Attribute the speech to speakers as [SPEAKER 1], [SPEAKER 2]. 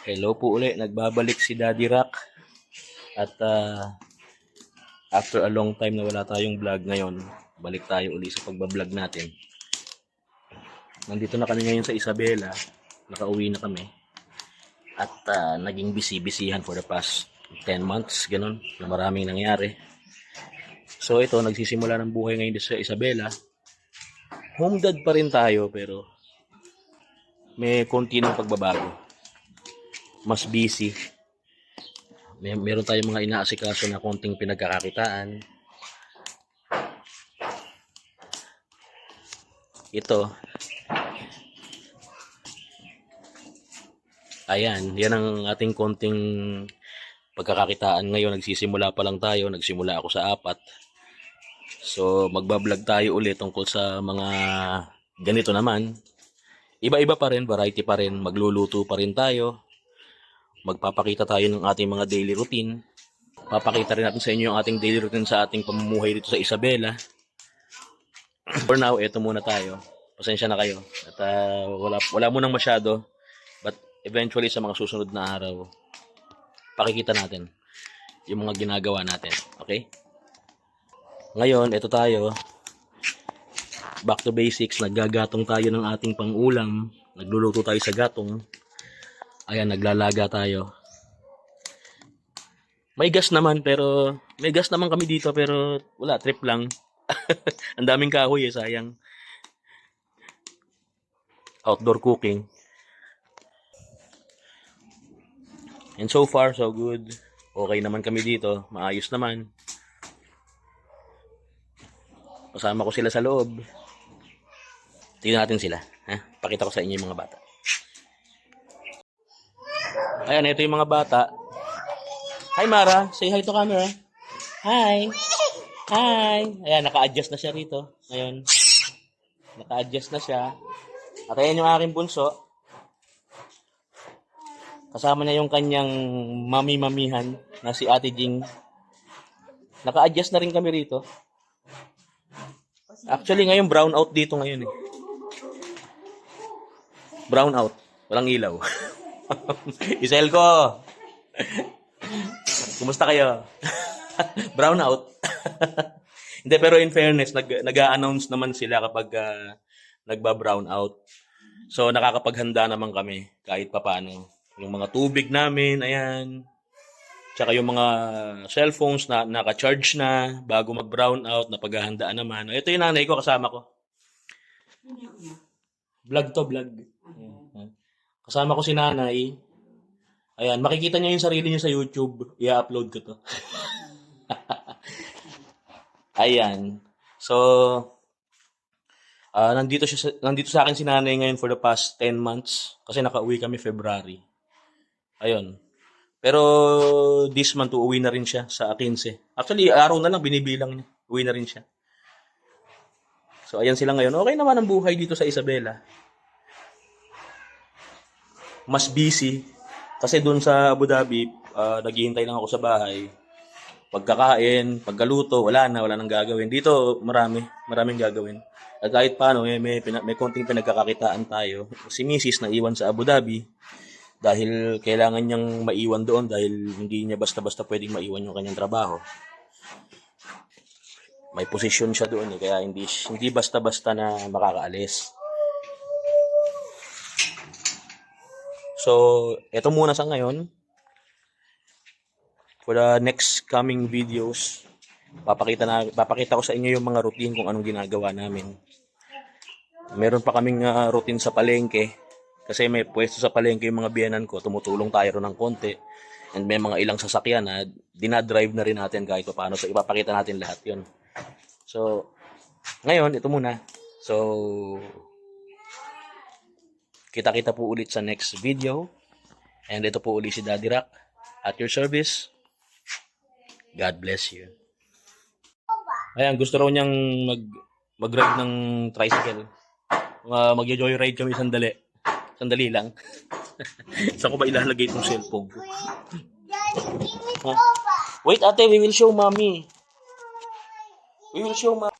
[SPEAKER 1] Hello po uli, nagbabalik si Daddy Rock at after a long time na wala tayong vlog ngayon, balik tayo uli sa pagbablog natin. Nandito na kami ngayon sa Isabela, nakauwi na kami at naging busy-busyhan for the past 10 months, ganun, na maraming nangyari. So ito, nagsisimula ng buhay ngayon sa Isabela. Home dad pa rin tayo pero may konti ng pagbabago. Mas busy. Meron tayong mga inaasikaso na konting pinagkakakitaan. Ito. Ayan, yan ang ating konting pagkakakitaan ngayon. Nagsisimula pa lang tayo. Nagsimula ako sa 4. So, magbablog tayo ulit tungkol sa mga ganito naman. Iba-iba pa rin, variety pa rin. Magluluto pa rin tayo. Magpapakita tayo ng ating mga daily routine. Papakita rin natin sa inyo yung ating daily routine sa ating pamumuhay dito sa Isabela. For now, eto muna tayo. Pasensya na kayo. At wala munang masyado. But eventually sa mga susunod na araw, pakikita natin yung mga ginagawa natin. Okay? Ngayon, eto tayo. Back to basics. Naggagatong tayo ng ating pang-ulam. Nagluluto tayo sa gatong. Ayan, naglalaga tayo. May gas naman kami dito pero wala, trip lang. Ang daming kahoy sayang. Outdoor cooking. And so far, so good. Okay naman kami dito. Maayos naman. Kasama ko sila sa loob. Tingnan natin sila. Pakita ko sa inyo yung mga bata. Ayan, ito yung mga bata. Hi, Mara. Say hi to camera. Hi. Hi. Ayan, naka-adjust na siya rito. Ngayon. Naka-adjust na siya. At ayan yung aking bunso. Kasama niya yung kanyang mami-mamihan na si Ate Jing. Naka-adjust na rin kami rito. Actually, ngayon brown out dito ngayon eh. Brown out. Walang ilaw. Isel ko. Kumusta kayo? Brown out. Hindi, pero in fairness, nag-a-announce naman sila kapag nagba-brown out. So, nakakapaghanda naman kami kahit papaano. Yung mga tubig namin, ayan. Tsaka yung mga cellphones na naka-charge na bago mag-brown out, napaghahandaan naman. Ito yung nanay ko, kasama ko. Vlog to, vlog. Kasama ko si nanay. Ayan, makikita niya yung sarili niya sa YouTube. I-upload ko to. Ayan. So, nandito sa akin si nanay ngayon for the past 10 months. Kasi nakauwi kami February. Ayun. Pero this month, uuwi na rin siya sa 15. Actually, araw na lang binibilang niya. Uwi na rin siya. So, ayan sila ngayon. Okay naman ang buhay dito sa Isabela. Mas busy. Kasi doon sa Abu Dhabi, naghihintay lang ako sa bahay. Pagkakain, pagkaluto, wala nang gagawin. Dito, maraming gagawin. At kahit paano, may konting pinagkakakitaan tayo. Si Mrs. na iwan sa Abu Dhabi dahil kailangan niyang maiwan doon dahil hindi niya basta-basta pwedeng maiwan yung kanyang trabaho. May posisyon siya doon kaya hindi basta-basta na makakaalis. So, eto muna sa ngayon. For the next coming videos, papakita ko sa inyo yung mga routine kung anong ginagawa namin. Meron pa kaming routine sa palengke. Kasi may pwesto sa palengke yung mga biyanan ko. Tumutulong tayo ron ng konti. And may mga ilang sasakyan na dinadrive na rin natin kahit paano. So, ipapakita natin lahat yun. So, ngayon, ito muna. So, kita-kita po ulit sa next video. And ito po ulit si Daddy Rock at your service. God bless you. Ayan, gusto raw niyang mag-ride ng tricycle. Mag-joyride kami sandali. Sandali lang. Saan ko ba ilalagay itong cellphone ko? Wait ate, we will show mommy. We will show mommy.